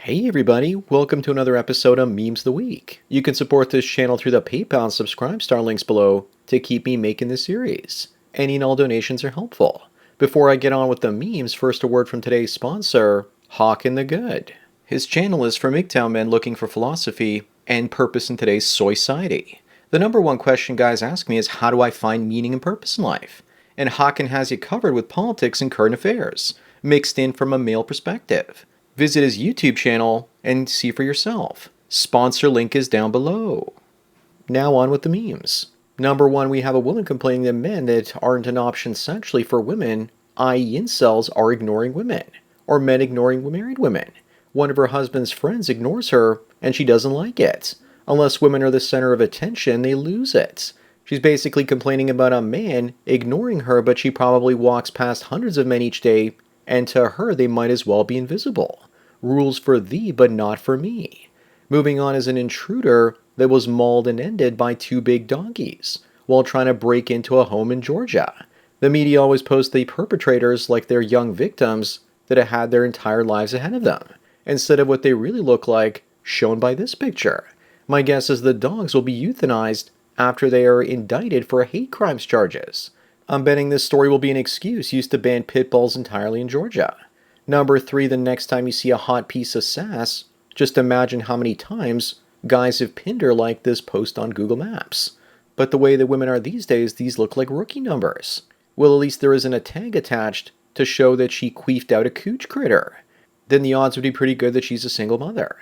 Hey everybody, welcome to another episode of Memes of the Week. You can support this channel through the PayPal and Subscribe Star links below to keep me making this series. Any and all donations are helpful. Before I get on with the memes, first a word from today's sponsor, Hawk and the Good. His channel is for MGTOW men looking for philosophy and purpose in today's society. The number one question guys ask me is how do I find meaning and purpose in life? And Hawken has you covered with politics and current affairs, mixed in from a male perspective. Visit his YouTube channel and see for yourself. Sponsor link is down below. Now on with the memes. Number one, we have a woman complaining that men that aren't an option sexually for women, i.e. incels, are ignoring women, or men ignoring married women. One of her husband's friends ignores her, and she doesn't like it. Unless women are the center of attention, they lose it. She's basically complaining about a man ignoring her, but she probably walks past hundreds of men each day, and to her they might as well be invisible. Rules for thee, but not for me. Moving on is an intruder that was mauled and ended by two big donkeys while trying to break into a home in Georgia. The media always posts the perpetrators like they're young victims that have had their entire lives ahead of them, instead of what they really look like, shown by this picture. My guess is the dogs will be euthanized after they are indicted for hate crimes charges. I'm betting this story will be an excuse used to ban pit bulls entirely in Georgia. Number three, the next time you see a hot piece of sass, just imagine how many times guys have pinned her like this post on Google Maps. But the way that women are these days, these look like rookie numbers. Well, at least there isn't a tag attached to show that she queefed out a cooch critter. Then the odds would be pretty good that she's a single mother.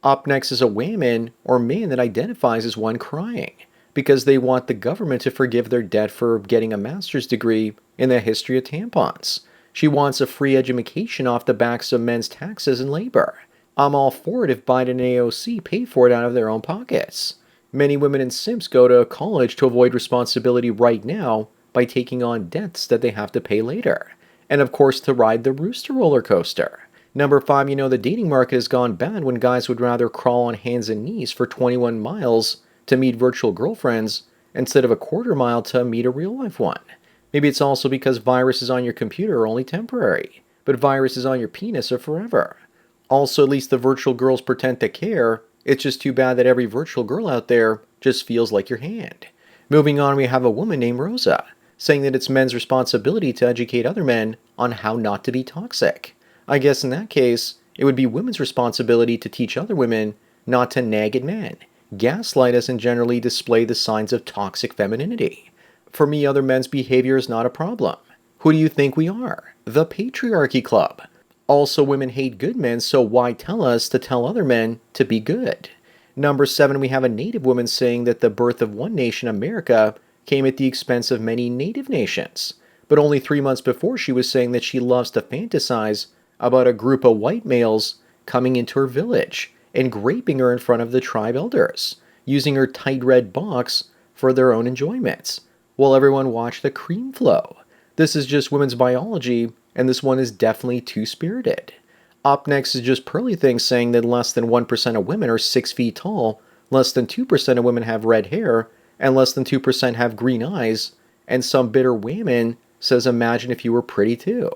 Up next is a woman or man that identifies as one crying because they want the government to forgive their debt for getting a master's degree in the history of tampons. She wants a free education off the backs of men's taxes and labor. I'm all for it if Biden and AOC pay for it out of their own pockets. Many women and simps go to college to avoid responsibility right now by taking on debts that they have to pay later. And of course to ride the rooster roller coaster. Number five, the dating market has gone bad when guys would rather crawl on hands and knees for 21 miles to meet virtual girlfriends instead of a quarter mile to meet a real life one. Maybe it's also because viruses on your computer are only temporary, but viruses on your penis are forever. Also, at least the virtual girls pretend to care. It's just too bad that every virtual girl out there just feels like your hand. Moving on, we have a woman named Rosa, saying that it's men's responsibility to educate other men on how not to be toxic. I guess in that case, it would be women's responsibility to teach other women not to nag at men, gaslight us, and generally display the signs of toxic femininity. For me, other men's behavior is not a problem. Who do you think we are? The Patriarchy Club. Also, women hate good men, so why tell us to tell other men to be good? Number seven, we have a Native woman saying that the birth of one nation, America, came at the expense of many Native nations. But only 3 months before, she was saying that she loves to fantasize about a group of white males coming into her village and raping her in front of the tribe elders, using her tight red box for their own enjoyment, while everyone watched the cream flow. This is just women's biology, and this one is definitely two-spirited. Up next is just Pearly Things saying that less than 1% of women are 6 feet tall, less than 2% of women have red hair, and less than 2% have green eyes, and some bitter woman says imagine if you were pretty too.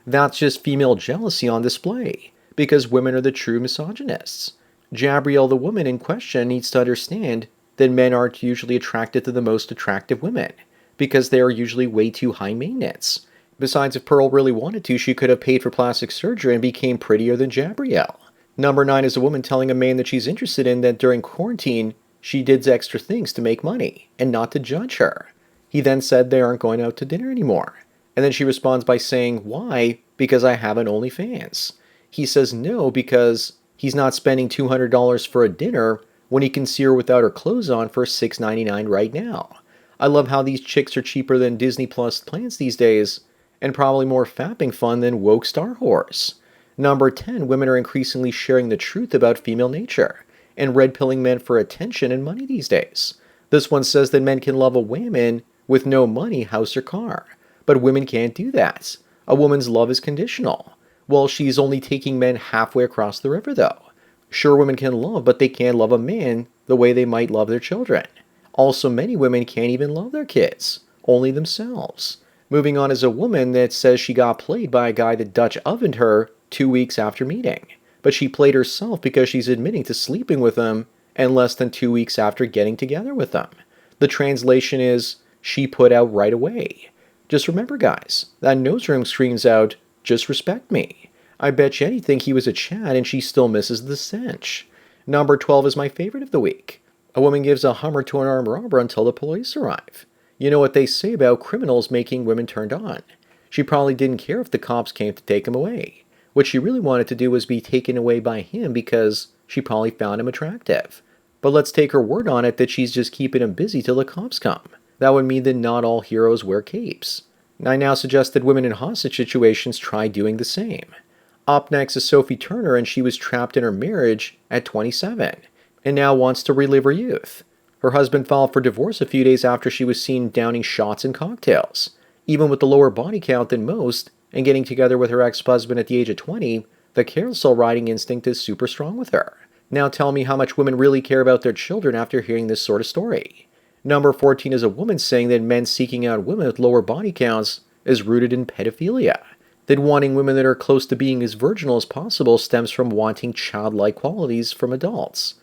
That's just female jealousy on display, because women are the true misogynists. Gabrielle, the woman in question, needs to understand that men aren't usually attracted to the most attractive women, because they are usually way too high maintenance. Besides, if Pearl really wanted to, she could have paid for plastic surgery and became prettier than Gabrielle. Number nine is a woman telling a man that she's interested in that during quarantine, she did extra things to make money, and not to judge her. He then said they aren't going out to dinner anymore. And then she responds by saying, why? Because I have an OnlyFans. He says no, because he's not spending $200 for a dinner when he can see her without her clothes on for $6.99 right now. I love how these chicks are cheaper than Disney Plus plans these days, and probably more fapping fun than woke Star Wars. Number 10, women are increasingly sharing the truth about female nature, and red-pilling men for attention and money these days. This one says that men can love a woman with no money, house, or car, but women can't do that. A woman's love is conditional. Well, she's only taking men halfway across the river, though. Sure, women can love, but they can't love a man the way they might love their children. Also, many women can't even love their kids, only themselves. Moving on is a woman that says she got played by a guy that Dutch ovened her 2 weeks after meeting. but she played herself because she's admitting to sleeping with him and less than 2 weeks after getting together with him. The translation is, she put out right away. Just remember, guys, that nose ring screams out, just respect me. I bet you anything he was a Chad and she still misses the stench. Number 12 is my favorite of the week. A woman gives a Hummer to an armed robber until the police arrive. You know what they say about criminals making women turned on. She probably didn't care if the cops came to take him away. What she really wanted to do was be taken away by him because she probably found him attractive. But let's take her word on it that she's just keeping him busy till the cops come. That would mean that not all heroes wear capes. I now suggest that women in hostage situations try doing the same. Up next is Sophie Turner, and she was trapped in her marriage at 27 and now wants to relive her youth. Her husband filed for divorce a few days after she was seen downing shots and cocktails. Even with the lower body count than most and getting together with her ex-husband at the age of 20, the carousel riding instinct is super strong with her. Now tell me how much women really care about their children after hearing this sort of story. Number 14 is a woman saying that men seeking out women with lower body counts is rooted in pedophilia. That wanting women that are close to being as virginal as possible stems from wanting childlike qualities from adults.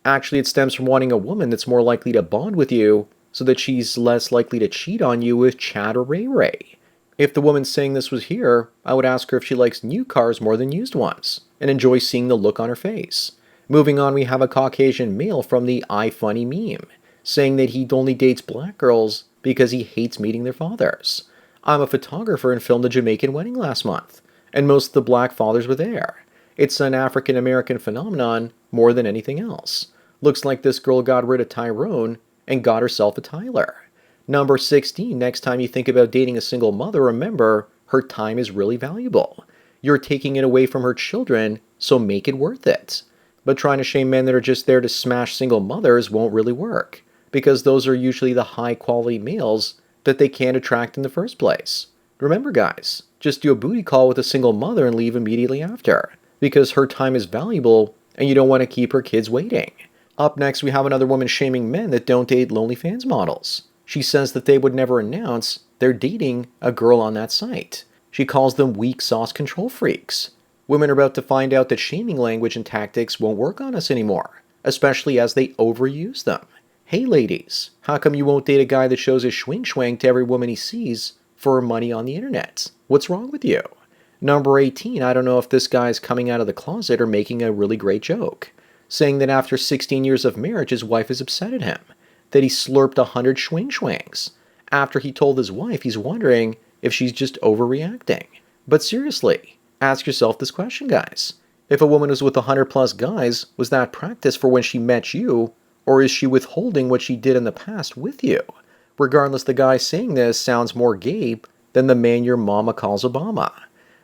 Actually, it stems from wanting a woman that's more likely to bond with you so that she's less likely to cheat on you with Chad or Ray Ray. If the woman saying this was here, I would ask her if she likes new cars more than used ones and enjoys seeing the look on her face. Moving on, we have a Caucasian male from the iFunny meme saying that he only dates black girls because he hates meeting their fathers. I'm a photographer and filmed a Jamaican wedding last month, and most of the black fathers were there. It's an African-American phenomenon more than anything else. Looks like this girl got rid of Tyrone and got herself a Tyler. Number 16, next time you think about dating a single mother, remember, her time is really valuable. You're taking it away from her children, so make it worth it. But trying to shame men that are just there to smash single mothers won't really work, because those are usually the high-quality males that they can't attract in the first place. Remember, guys, just do a booty call with a single mother and leave immediately after, because her time is valuable and you don't want to keep her kids waiting. Up next, we have another woman shaming men that don't date OnlyFans models. She says that they would never announce they're dating a girl on that site. She calls them weak sauce control freaks. Women are about to find out that shaming language and tactics won't work on us anymore, especially as they overuse them. Hey ladies, how come you won't date a guy that shows his schwing to every woman he sees for money on the internet? What's wrong with you? Number 18, I don't know if this guy's coming out of the closet or making a really great joke, saying that after 16 years of marriage, his wife is upset at him, that he slurped 100 schwings. After he told his wife, he's wondering if she's just overreacting. But seriously, ask yourself this question, guys. If a woman was with 100 plus guys, was that practice for when she met you, or is she withholding what she did in the past with you? Regardless, the guy saying this sounds more gay than the man your mama calls Obama.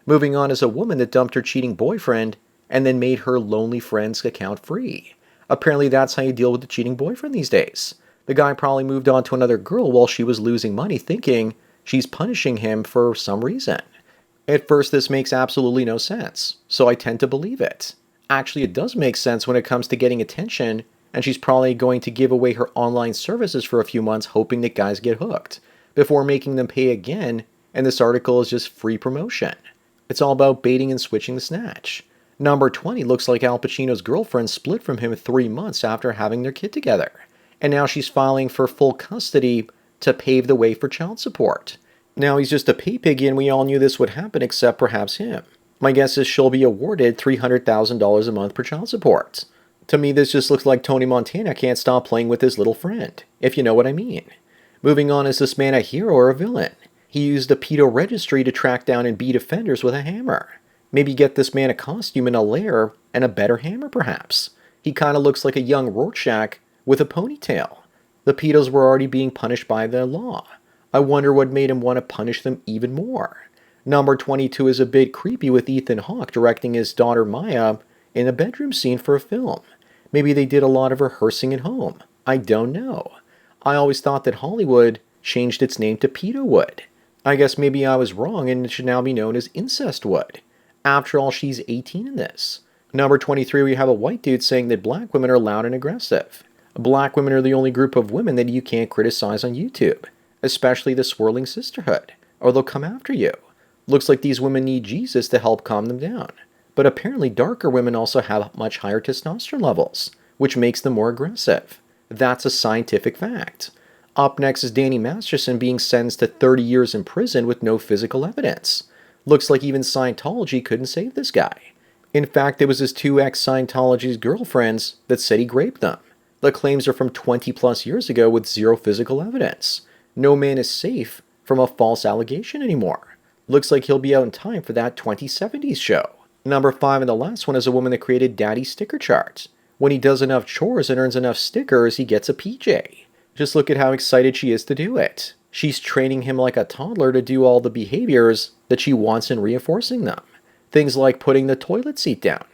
Moving on is a woman that dumped her cheating boyfriend and then made her lonely friend's account free. Apparently that's how you deal with the cheating boyfriend these days. The guy probably moved on to another girl while she was losing money, thinking she's punishing him for some reason. At first, this makes absolutely no sense, so I tend to believe it. Actually, it does make sense when it comes to getting attention, and she's probably going to give away her online services for a few months hoping that guys get hooked, before making them pay again, and this article is just free promotion. It's all about baiting and switching the snatch. Number 20 looks like Al Pacino's girlfriend split from him 3 months after having their kid together, and now she's filing for full custody to pave the way for child support. Now he's just a pay piggy and we all knew this would happen except perhaps him. My guess is she'll be awarded $300,000 a month for child support. To me, this just looks like Tony Montana can't stop playing with his little friend, if you know what I mean. Moving on, is this man a hero or a villain? He used a pedo registry to track down and beat offenders with a hammer. Maybe get this man a costume and a lair and a better hammer, perhaps. He kind of looks like a young Rorschach with a ponytail. The pedos were already being punished by the law. I wonder what made him want to punish them even more. Number 22 is a bit creepy with Ethan Hawke directing his daughter Maya in a bedroom scene for a film. Maybe they did a lot of rehearsing at home. I don't know. I always thought that Hollywood changed its name to Pedowood. I guess maybe I was wrong and it should now be known as Incestwood. After all, she's 18 in this. Number 23, we have a white dude saying that black women are loud and aggressive. Black women are the only group of women that you can't criticize on YouTube, especially the swirling sisterhood, or they'll come after you. Looks like these women need Jesus to help calm them down. But apparently darker women also have much higher testosterone levels, which makes them more aggressive. That's a scientific fact. Up next is Danny Masterson being sentenced to 30 years in prison with no physical evidence. Looks like even Scientology couldn't save this guy. In fact, it was his two ex-Scientology's girlfriends that said he raped them. The claims are from 20 plus years ago with zero physical evidence. No man is safe from a false allegation anymore. Looks like he'll be out in time for that 2070s show. Number 5 and the last one is a woman that created Daddy Sticker Chart. When he does enough chores and earns enough stickers, he gets a PJ. Just look at how excited she is to do it. She's training him like a toddler to do all the behaviors that she wants and reinforcing them. Things like putting the toilet seat down.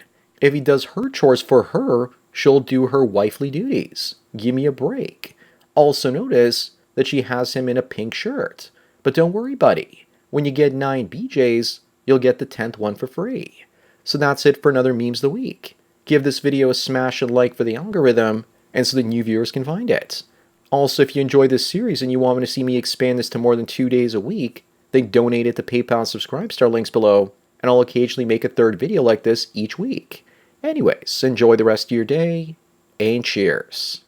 If he does her chores for her, she'll do her wifely duties. Give me a break. Also notice that she has him in a pink shirt. But don't worry, buddy. When you get 9 BJs, you'll get the 10th one for free. So that's it for another Memes of the Week. Give this video a smash and like for the algorithm, and so that new viewers can find it. Also, if you enjoyed this series and you want to see me expand this to more than 2 days a week, then donate it to PayPal and Subscribestar links below, and I'll occasionally make a third video like this each week. Anyways, enjoy the rest of your day, and cheers.